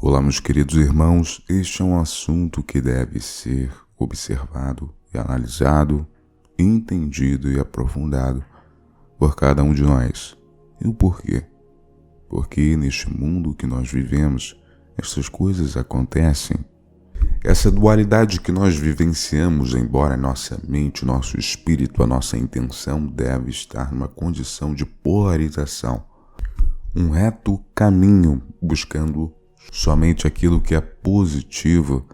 Olá, meus queridos irmãos, este é um assunto que deve ser observado e analisado, entendido e aprofundado por cada um de nós. E o porquê? Porque neste mundo que nós vivemos, estas coisas acontecem. Essa dualidade que nós vivenciamos, embora a nossa mente, o nosso espírito, a nossa intenção deve estar numa condição de polarização, um reto caminho buscando somente aquilo que é positivo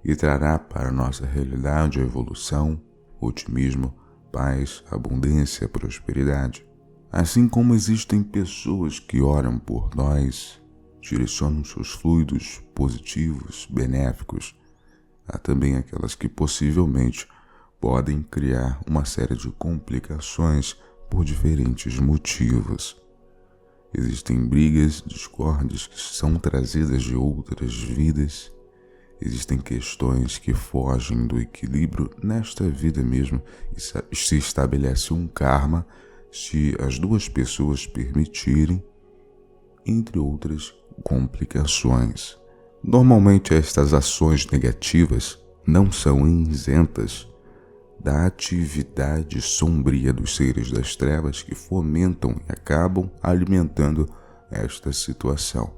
e trará para a nossa realidade a evolução, otimismo, paz, abundância, prosperidade. Assim como existem pessoas que oram por nós, direcionam seus fluidos positivos, benéficos, há também aquelas que possivelmente podem criar uma série de complicações por diferentes motivos. Existem brigas, discórdias que são trazidas de outras vidas. Existem questões que fogem do equilíbrio nesta vida mesmo e se estabelece um karma se as duas pessoas permitirem, entre outras complicações. Normalmente estas ações negativas não são isentas da atividade sombria dos seres das trevas que fomentam e acabam alimentando esta situação.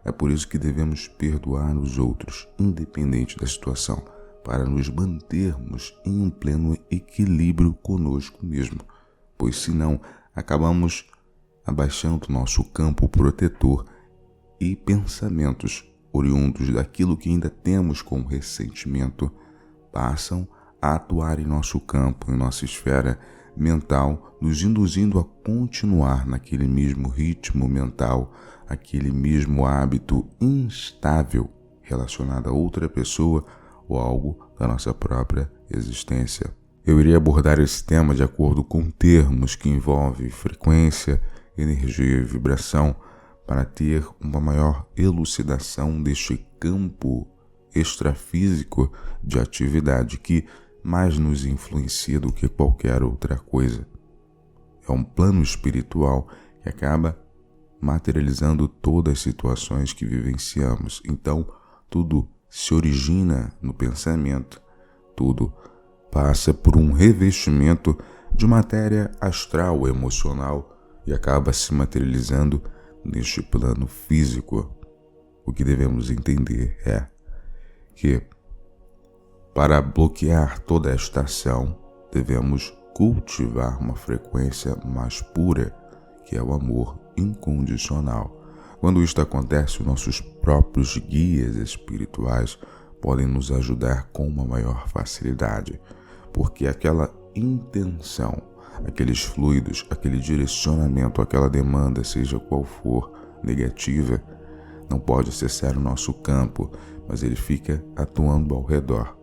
É por isso que devemos perdoar os outros, independente da situação, para nos mantermos em um pleno equilíbrio conosco mesmo, pois senão acabamos abaixando nosso campo protetor e pensamentos oriundos daquilo que ainda temos como ressentimento passam a atuar em nosso campo, em nossa esfera mental, nos induzindo a continuar naquele mesmo ritmo mental, aquele mesmo hábito instável relacionado a outra pessoa ou algo da nossa própria existência. Eu irei abordar esse tema de acordo com termos que envolvem frequência, energia e vibração para ter uma maior elucidação deste campo extrafísico de atividade que mais nos influencia do que qualquer outra coisa. É um plano espiritual que acaba materializando todas as situações que vivenciamos. Então, tudo se origina no pensamento, tudo passa por um revestimento de matéria astral, emocional e acaba se materializando neste plano físico. O que devemos entender é que para bloquear toda esta ação, devemos cultivar uma frequência mais pura, que é o amor incondicional. Quando isto acontece, os nossos próprios guias espirituais podem nos ajudar com uma maior facilidade, porque aquela intenção, aqueles fluidos, aquele direcionamento, aquela demanda, seja qual for, negativa, não pode acessar o nosso campo, mas ele fica atuando ao redor,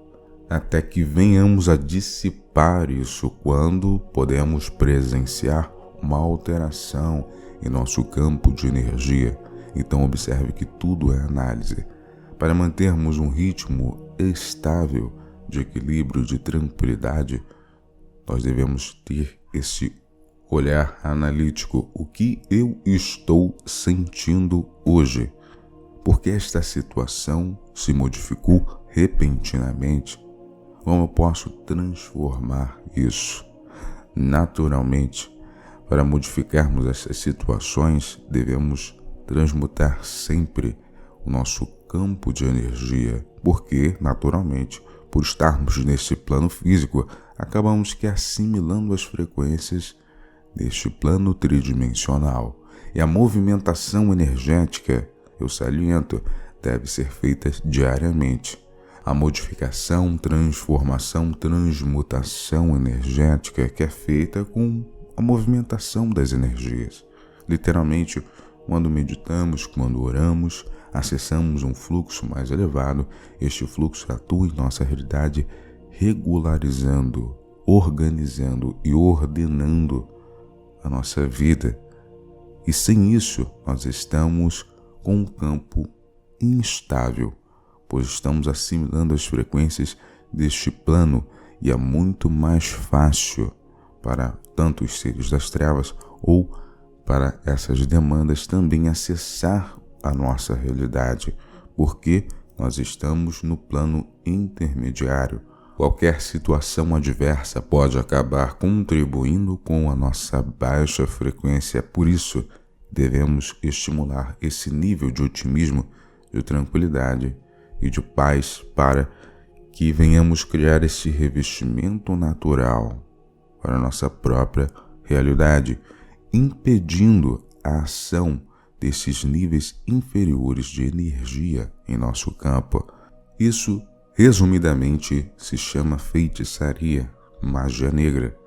até que venhamos a dissipar isso quando podemos presenciar uma alteração em nosso campo de energia. Então observe que tudo é análise. Para mantermos um ritmo estável de equilíbrio, de tranquilidade, nós devemos ter esse olhar analítico. O que eu estou sentindo hoje? Porque esta situação se modificou repentinamente. Como eu posso transformar isso? Naturalmente, para modificarmos essas situações, devemos transmutar sempre o nosso campo de energia, porque, naturalmente, por estarmos nesse plano físico, acabamos que assimilando as frequências deste plano tridimensional. E a movimentação energética, eu saliento, deve ser feita diariamente. A modificação, transformação, transmutação energética que é feita com a movimentação das energias. Literalmente, quando meditamos, quando oramos, acessamos um fluxo mais elevado, este fluxo atua em nossa realidade regularizando, organizando e ordenando a nossa vida. E sem isso, nós estamos com um campo instável, pois estamos assimilando as frequências deste plano e é muito mais fácil para tanto os seres das trevas ou para essas demandas também acessar a nossa realidade, porque nós estamos no plano intermediário. Qualquer situação adversa pode acabar contribuindo com a nossa baixa frequência. Por isso, devemos estimular esse nível de otimismo, de tranquilidade e de paz para que venhamos criar esse revestimento natural para a nossa própria realidade, impedindo a ação desses níveis inferiores de energia em nosso campo. Isso, resumidamente, se chama feitiçaria, magia negra.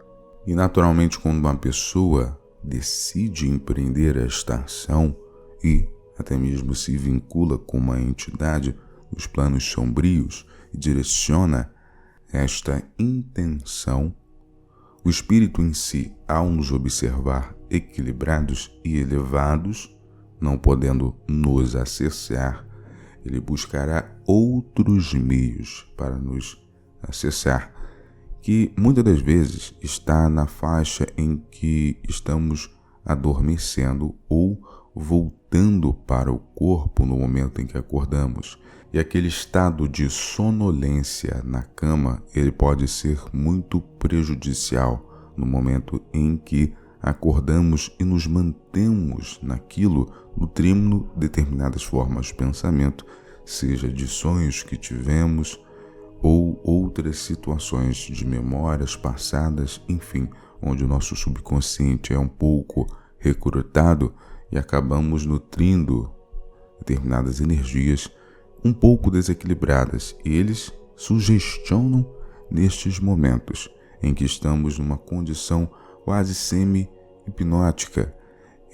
E naturalmente, quando uma pessoa decide empreender esta ação e até mesmo se vincula com uma entidade dos planos sombrios e direciona esta intenção, o espírito em si, ao nos observar equilibrados e elevados, não podendo nos acessar, ele buscará outros meios para nos acessar, que muitas das vezes está na faixa em que estamos adormecendo ou voltando para o corpo no momento em que acordamos. E aquele estado de sonolência na cama, ele pode ser muito prejudicial no momento em que acordamos e nos mantemos naquilo, nutrindo determinadas formas de pensamento, seja de sonhos que tivemos ou outras situações de memórias passadas, enfim, onde o nosso subconsciente é um pouco recrutado e acabamos nutrindo determinadas energias um pouco desequilibradas, e eles sugestionam nestes momentos em que estamos numa condição quase semi-hipnótica.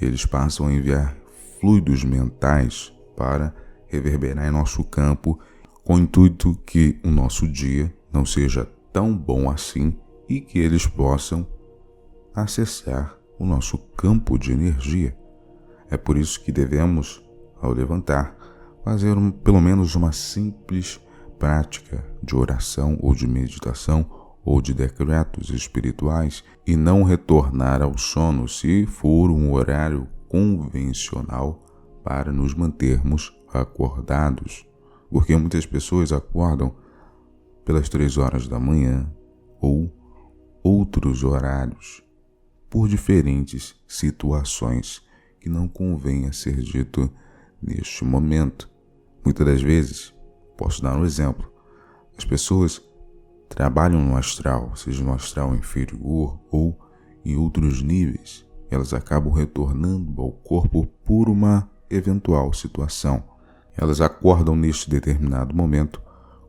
Eles passam a enviar fluidos mentais para reverberar em nosso campo, com o intuito que o nosso dia não seja tão bom assim e que eles possam acessar o nosso campo de energia. É por isso que devemos, ao levantar, fazer pelo menos uma simples prática de oração ou de meditação ou de decretos espirituais e não retornar ao sono se for um horário convencional para nos mantermos acordados, porque muitas pessoas acordam pelas 3 horas da manhã ou outros horários por diferentes situações que não convém a ser dito neste momento. Muitas das vezes, posso dar um exemplo, as pessoas trabalham no astral, seja no astral inferior ou em outros níveis, elas acabam retornando ao corpo por uma eventual situação. Elas acordam neste determinado momento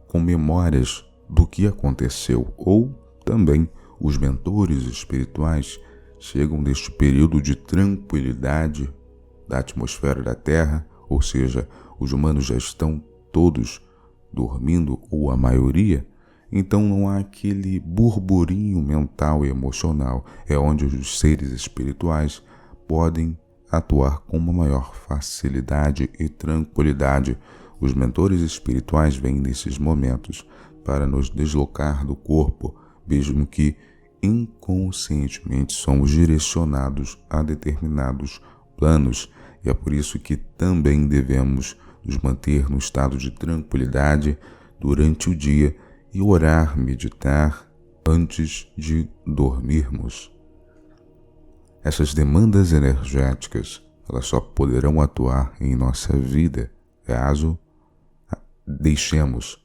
com memórias do que aconteceu, ou também os mentores espirituais chegam neste período de tranquilidade da atmosfera da Terra, ou seja, os humanos já estão todos dormindo, ou a maioria, então não há aquele burburinho mental e emocional, é onde os seres espirituais podem atuar com uma maior facilidade e tranquilidade. Os mentores espirituais vêm nesses momentos para nos deslocar do corpo, mesmo que inconscientemente somos direcionados a determinados planos, e é por isso que também devemos nos manter no estado de tranquilidade durante o dia e orar, meditar antes de dormirmos. Essas demandas energéticas, elas só poderão atuar em nossa vida caso deixemos,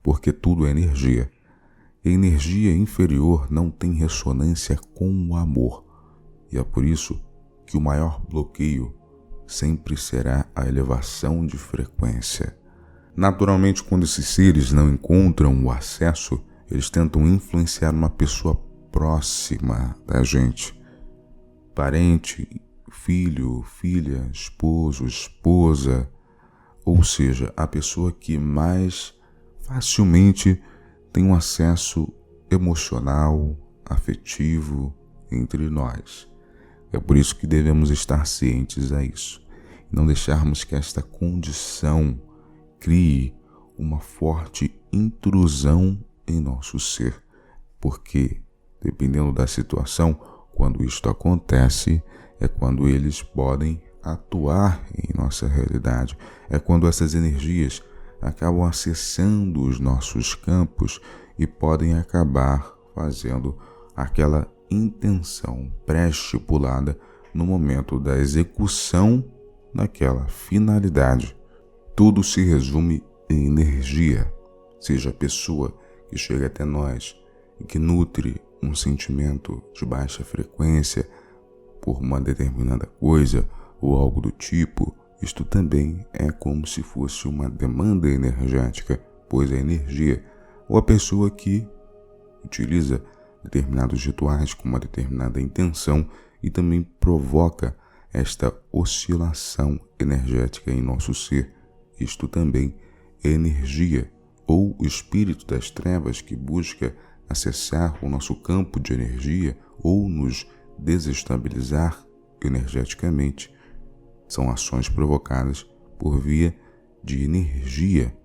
porque tudo é energia. E a energia inferior não tem ressonância com o amor, e é por isso que o maior bloqueio sempre será a elevação de frequência. Naturalmente, quando esses seres não encontram o acesso, eles tentam influenciar uma pessoa próxima da gente, parente, filho, filha, esposo, esposa, ou seja, a pessoa que mais facilmente tem um acesso emocional, afetivo entre nós. É por isso que devemos estar cientes a isso, e não deixarmos que esta condição crie uma forte intrusão em nosso ser, porque, dependendo da situação, quando isto acontece, é quando eles podem atuar em nossa realidade. É quando essas energias acabam acessando os nossos campos e podem acabar fazendo aquela intenção pré-estipulada no momento da execução daquela finalidade. Tudo se resume em energia, seja a pessoa que chega até nós e que nutre um sentimento de baixa frequência por uma determinada coisa ou algo do tipo, isto também é como se fosse uma demanda energética, pois a energia ou a pessoa que utiliza determinados rituais com uma determinada intenção e também provoca esta oscilação energética em nosso ser. Isto também é energia, ou o espírito das trevas que busca acessar o nosso campo de energia ou nos desestabilizar energeticamente. São ações provocadas por via de energia.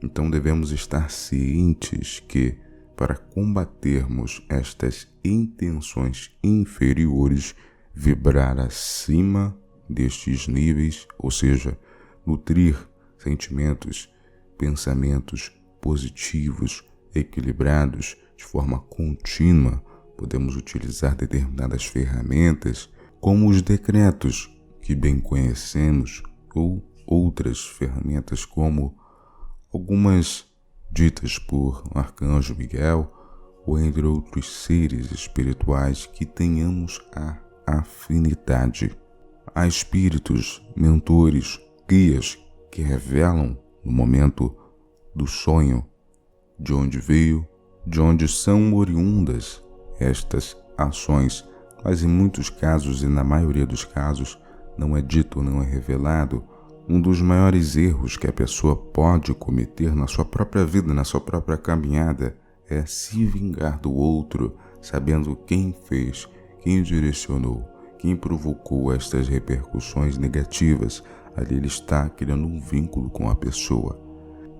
Então devemos estar cientes que, para combatermos estas intenções inferiores, vibrar acima destes níveis, ou seja, nutrir sentimentos, pensamentos positivos, equilibrados, de forma contínua, podemos utilizar determinadas ferramentas, como os decretos, que bem conhecemos, ou outras ferramentas como algumas ditas por Arcanjo Miguel, ou entre outros seres espirituais que tenhamos a afinidade. Há espíritos, mentores, guias que revelam no momento do sonho de onde veio, de onde são oriundas estas ações, mas em muitos casos e na maioria dos casos não é dito, não é revelado. Um dos maiores erros que a pessoa pode cometer na sua própria vida, na sua própria caminhada, é se vingar do outro, sabendo quem fez, quem direcionou, quem provocou estas repercussões negativas. Ali ele está criando um vínculo com a pessoa.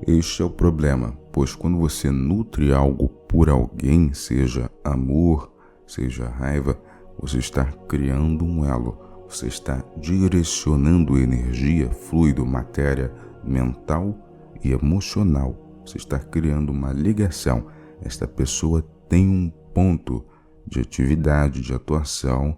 Este é o problema, pois quando você nutre algo por alguém, seja amor, seja raiva, você está criando um elo. Você está direcionando energia, fluido, matéria mental e emocional. Você está criando uma ligação. Esta pessoa tem um ponto de atividade, de atuação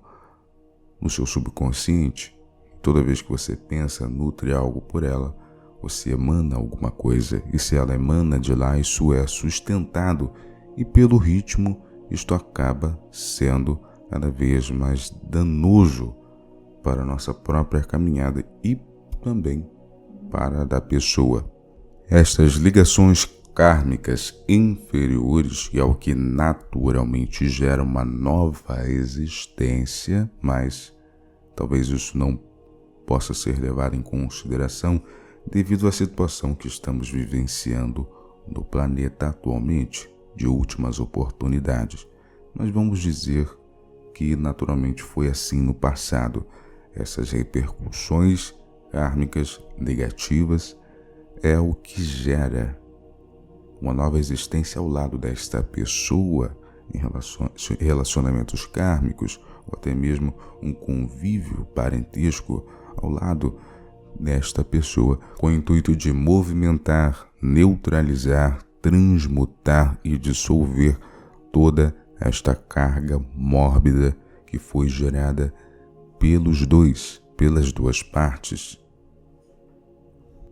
no seu subconsciente. Toda vez que você pensa, nutre algo por ela, você emana alguma coisa. E se ela emana de lá, isso é sustentado. E pelo ritmo, isto acaba sendo cada vez mais danoso para a nossa própria caminhada e também para a da pessoa. Estas ligações kármicas inferiores é o que naturalmente gera uma nova existência, mas talvez isso não possa ser levado em consideração devido à situação que estamos vivenciando no planeta atualmente, de últimas oportunidades. Mas vamos dizer que naturalmente foi assim no passado. Essas repercussões kármicas negativas é o que gera uma nova existência ao lado desta pessoa em relacionamentos kármicos, ou até mesmo um convívio parentesco ao lado desta pessoa, com o intuito de movimentar, neutralizar, transmutar e dissolver toda esta carga mórbida que foi gerada pelas duas partes.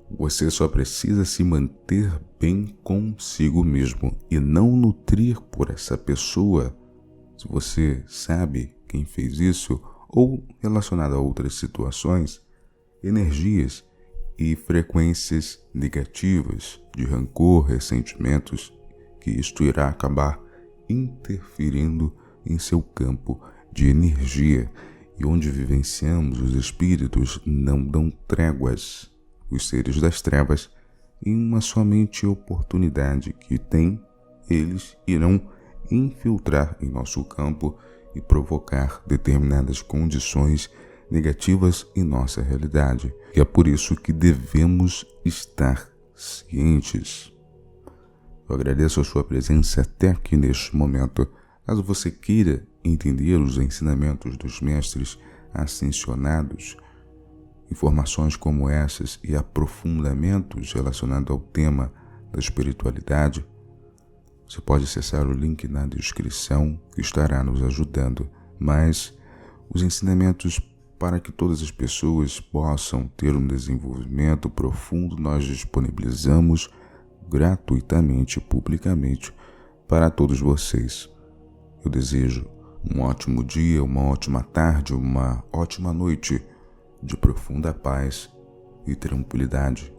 Você só precisa se manter bem consigo mesmo e não nutrir por essa pessoa. Se você sabe quem fez isso, ou relacionado a outras situações, energias e frequências negativas de rancor, ressentimentos, que isto irá acabar interferindo em seu campo de energia. E onde vivenciamos, os espíritos não dão tréguas. Os seres das trevas, em uma somente oportunidade que têm, eles irão infiltrar em nosso campo e provocar determinadas condições negativas em nossa realidade. E é por isso que devemos estar cientes. Eu agradeço a sua presença até aqui neste momento. Caso você queira entender os ensinamentos dos mestres ascensionados, informações como essas e aprofundamentos relacionados ao tema da espiritualidade, você pode acessar o link na descrição que estará nos ajudando. Mas os ensinamentos para que todas as pessoas possam ter um desenvolvimento profundo nós disponibilizamos gratuitamente e publicamente para todos vocês. Eu desejo um ótimo dia, uma ótima tarde, uma ótima noite de profunda paz e tranquilidade.